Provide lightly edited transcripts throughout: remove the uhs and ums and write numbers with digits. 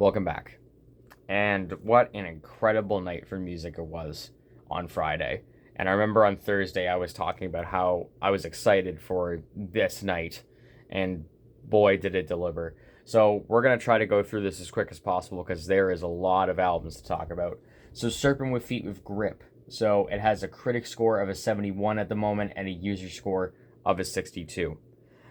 Welcome back. And what an incredible night for music it was on Friday. And I remember on Thursday I was talking about how I was excited for this night, and boy, did it deliver. So we're going to try to go through this as quick as possible because there is a lot of albums to talk about. So Serpentwithfeet with Grip. So it has a critic score of a 71 at the moment and a user score of a 62.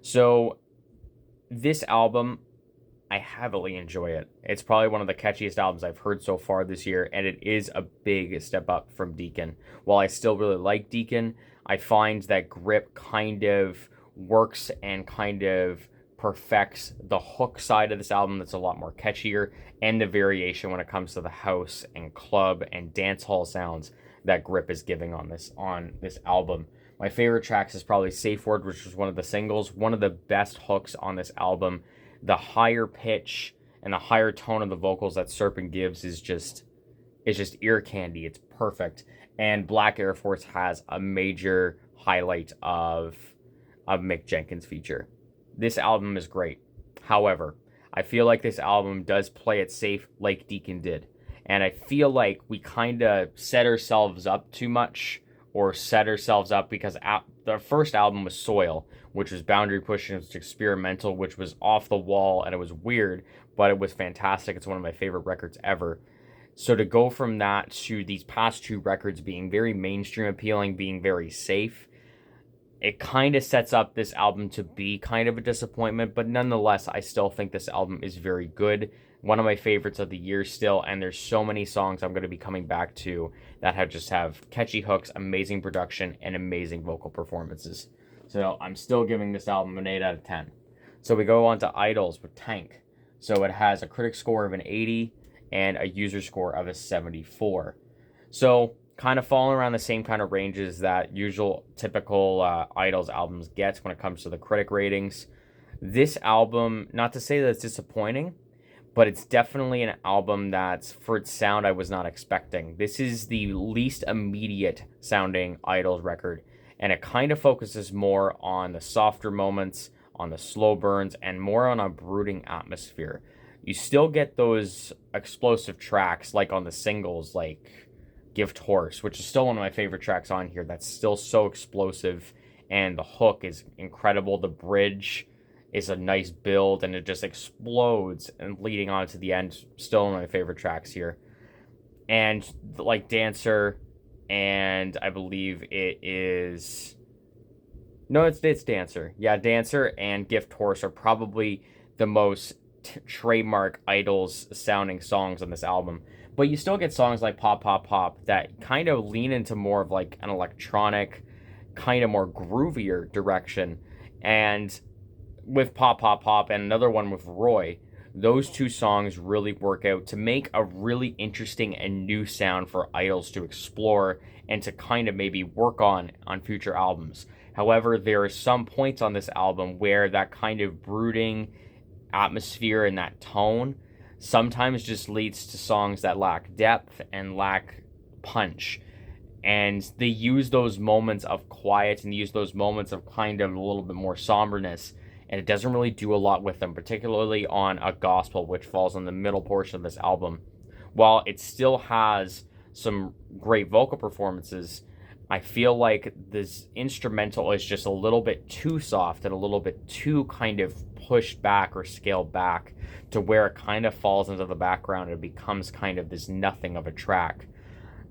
So this album, I heavily enjoy it. It's probably one of the catchiest albums I've heard so far this year, and it is a big step up from Deacon. While I still really like Deacon, I find that Grip kind of works and kind of perfects the hook side of this album that's a lot more catchier, and the variation when it comes to the house and club and dance hall sounds that Grip is giving on this album. My favorite tracks is probably Safe Word, which was one of the singles, one of the best hooks on this album. The higher pitch and the higher tone of the vocals that Serpent gives is just ear candy. It's perfect. And Black Air Force has a major highlight of Mick Jenkins' feature. This album is great. However, I feel like this album does play it safe like Deacon did. And I feel like we kind of set ourselves up too much, or set ourselves up because the first album was Soil, which was boundary pushing, it was experimental, which was off the wall, and it was weird, but it was fantastic. It's one of my favorite records ever. So to go from that to these past two records being very mainstream appealing, being very safe, it kind of sets up this album to be kind of a disappointment, but nonetheless, I still think this album is very good. One of my favorites of the year still, and there's so many songs I'm going to be coming back to that have catchy hooks, amazing production, and amazing vocal performances. So I'm still giving this album an 8 out of 10. So we go on to Idols with Tank. So it has a critic score of an 80 and a user score of a 74. So kind of falling around the same kind of ranges that typical Idols albums gets when it comes to the critic ratings. This album, not to say that it's disappointing, but it's definitely an album that's, for its sound, I was not expecting. This is the least immediate sounding Idols record, and it kind of focuses more on the softer moments, on the slow burns, and more on a brooding atmosphere. You still get those explosive tracks, like on the singles, like Gift Horse, which is still one of my favorite tracks on here. That's still so explosive, and the hook is incredible. The bridge is a nice build, and it just explodes, and leading on to the end, still one of my favorite tracks here. And like Dancer, and I believe it is... No, it's Dancer. Yeah, Dancer and Gift Horse are probably the most trademark Idols sounding songs on this album. But you still get songs like Pop Pop Pop that kind of lean into more of like an electronic, kind of more groovier direction. And with Pop Pop Pop and another one with Roy, those two songs really work out to make a really interesting and new sound for Idols to explore and to kind of maybe work on future albums. However, there are some points on this album where that kind of brooding atmosphere and that tone sometimes just leads to songs that lack depth and lack punch. And they use those moments of quiet and use those moments of kind of a little bit more somberness, and it doesn't really do a lot with them, particularly on A Gospel, which falls on the middle portion of this album. While it still has some great vocal performances, I feel like this instrumental is just a little bit too soft and a little bit too kind of pushed back or scaled back to where it kind of falls into the background and becomes kind of this nothing of a track.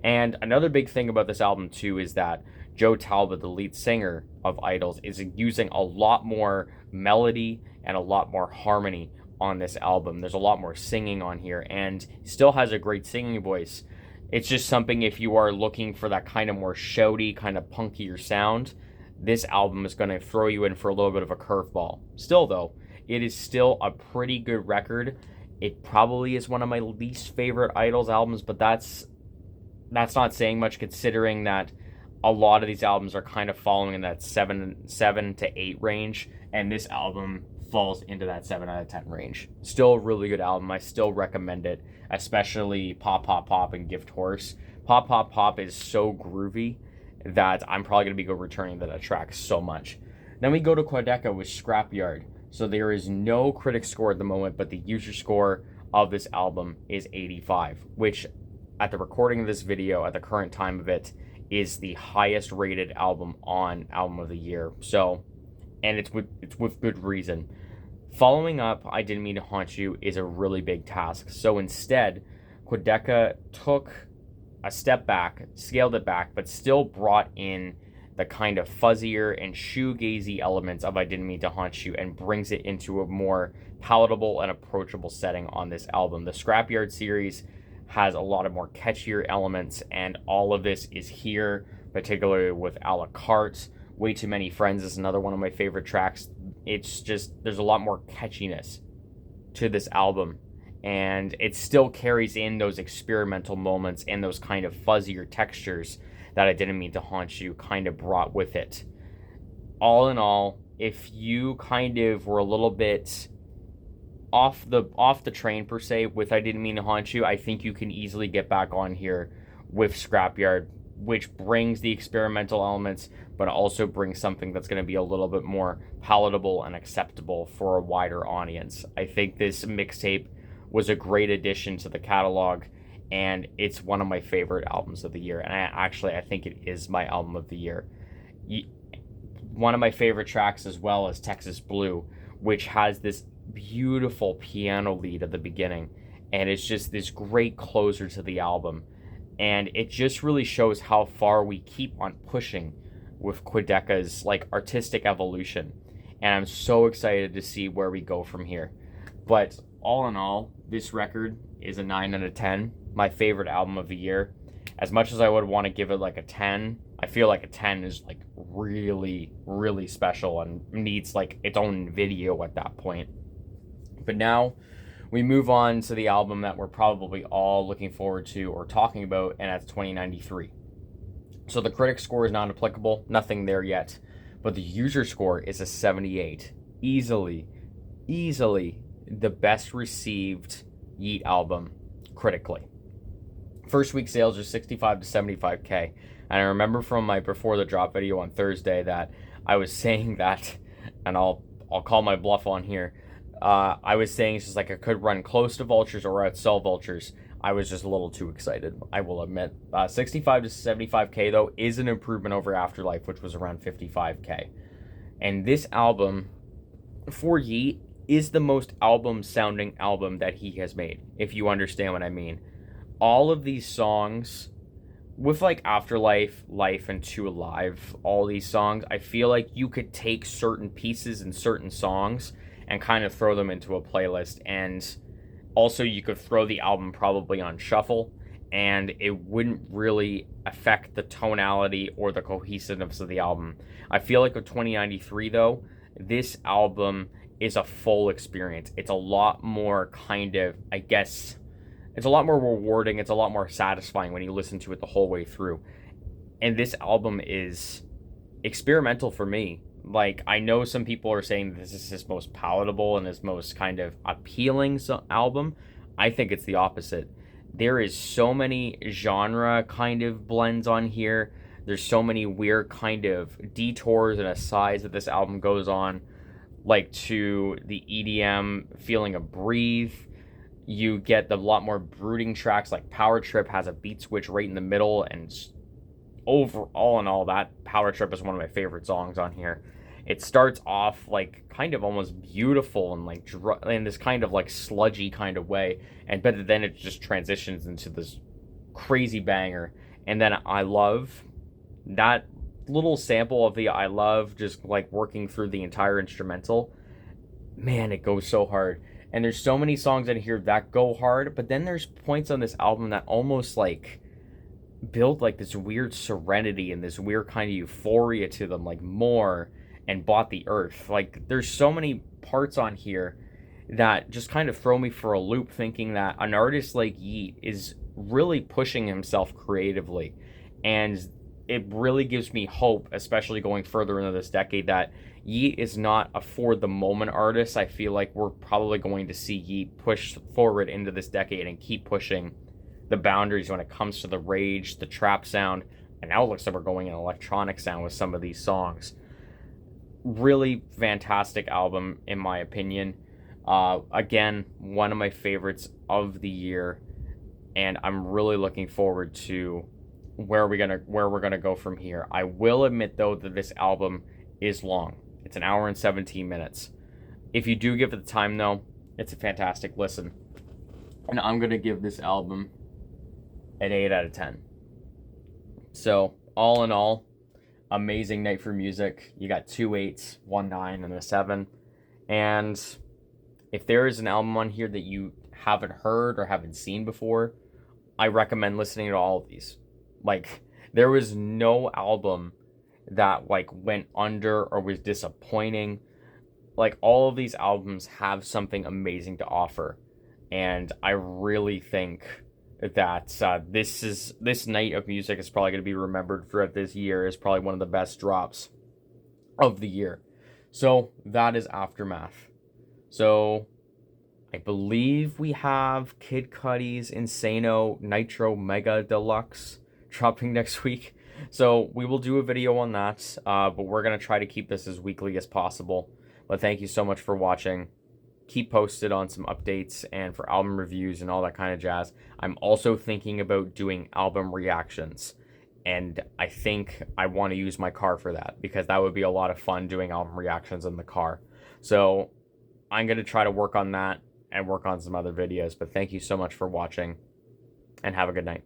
And another big thing about this album too is that Joe Talbot, the lead singer of Idols, is using a lot more melody and a lot more harmony on this album. There's a lot more singing on here, and he still has a great singing voice. It's just something, if you are looking for that kind of more shouty, kind of punkier sound, this album is going to throw you in for a little bit of a curveball. Still, though, it is still a pretty good record. It probably is one of my least favorite Idols albums, but that's not saying much, considering that a lot of these albums are kind of following in that 7 to 8 range, and this album falls into that 7 out of 10 range. Still a really good album. I still recommend it, especially Pop Pop Pop and Gift Horse. Pop Pop Pop is so groovy that I'm probably going to be returning to that track so much. Then we go to Quadeca with Scrapyard. So there is no critic score at the moment, but the user score of this album is 85, which at the recording of this video, at the current time of it, is the highest rated album on Album of the Year. So, and it's with good reason. Following up I Didn't Mean to Haunt You is a really big task. So instead, Quadeca took a step back, scaled it back, but still brought in the kind of fuzzier and shoegazy elements of I Didn't Mean to Haunt You and brings it into a more palatable and approachable setting on this album. The Scrapyard series has a lot of more catchier elements, and all of this is here, particularly with A La Carte. Way Too Many Friends is another one of my favorite tracks. It's just, there's a lot more catchiness to this album, and it still carries in those experimental moments and those kind of fuzzier textures that I Didn't Mean to Haunt You kind of brought with it. All in all, if you kind of were a little bit off the train per se with I Didn't Mean to Haunt You, I think you can easily get back on here with Scrapyard, which brings the experimental elements, but also brings something that's going to be a little bit more palatable and acceptable for a wider audience. I think this mixtape was a great addition to the catalog, and it's one of my favorite albums of the year. And I think it is my album of the year. One of my favorite tracks as well is Texas Blue, which has this beautiful piano lead at the beginning, and it's just this great closer to the album, and it just really shows how far we keep on pushing with Quadeca's like artistic evolution, and I'm so excited to see where we go from here. But all in all, this record is a 9 out of 10, my favorite album of the year. As much as I would want to give it like a 10, I feel like a 10 is like really, really special and needs like its own video at that point. But now we move on to the album that we're probably all looking forward to or talking about, and that's 2093. So the critic score is not applicable, nothing there yet, but the user score is a 78. Easily the best received Yeat album critically. First week sales are 65 to 75K. And I remember from my Before the Drop video on Thursday that I was saying that, and I'll call my bluff on here. I was saying it's just like I could run close to Vultures or outsell Vultures. I was just a little too excited, I will admit. 65 to 75K, though, is an improvement over Afterlife, which was around 55K. And this album, for Yeat, is the most album-sounding album that he has made, if you understand what I mean. All of these songs, with like Afterlife, Life, and Two Alive, all these songs, I feel like you could take certain pieces and certain songs and kind of throw them into a playlist, and also you could throw the album probably on shuffle, and it wouldn't really affect the tonality or the cohesiveness of the album. I feel like with 2093, though, this album is a full experience. It's a lot more kind of, I guess, it's a lot more rewarding. It's a lot more satisfying when you listen to it the whole way through. And this album is experimental for me. Like, I know some people are saying this is his most palatable and his most kind of appealing album. I think it's the opposite. There is so many genre kind of blends on here. There's so many weird kind of detours and asides that this album goes on, like to the EDM feeling of Breathe. You get a lot more brooding tracks, like Power Trip has a beat switch right in the middle, and overall in all, that Power Trip is one of my favorite songs on here. It starts off like kind of almost beautiful and like in this kind of like sludgy kind of way, but then it just transitions into this crazy banger. And then I Love, that little sample of the I Love just like working through the entire instrumental. Man, it goes so hard. And there's so many songs in here that go hard, but then there's points on this album that almost like build like this weird serenity and this weird kind of euphoria to them, like More and Bought the Earth. Like, there's so many parts on here that just kind of throw me for a loop, thinking that an artist like Yeat is really pushing himself creatively. And it really gives me hope, especially going further into this decade, that Yeat is not a for-the-moment artist. I feel like we're probably going to see Yeat push forward into this decade and keep pushing the boundaries when it comes to the rage, the trap sound, and now it looks like we're going in electronic sound with some of these songs. Really fantastic album, in my opinion. Again, one of my favorites of the year, and I'm really looking forward to where we're gonna go from here. I will admit though that this album is long. It's an hour and 17 minutes. If you do give it the time though, it's a fantastic listen. And I'm gonna give this album an 8 out of 10. So all in all, amazing night for music. You got 2 8s, 1 9, and a 7. And if there is an album on here that you haven't heard or haven't seen before, I recommend listening to all of these. Like, there was no album that like went under or was disappointing. Like, all of these albums have something amazing to offer, and I really think that this night of music is probably going to be remembered throughout this year as probably one of the best drops of the year. So that is Aftermath. So I believe we have Kid Cudi's Insano Nitro Mega Deluxe dropping next week. So we will do a video on that, but we're going to try to keep this as weekly as possible. But thank you so much for watching. Keep posted on some updates and for album reviews and all that kind of jazz. I'm also thinking about doing album reactions, and I think I want to use my car for that because that would be a lot of fun doing album reactions in the car. So I'm going to try to work on that and work on some other videos. But thank you so much for watching, and have a good night.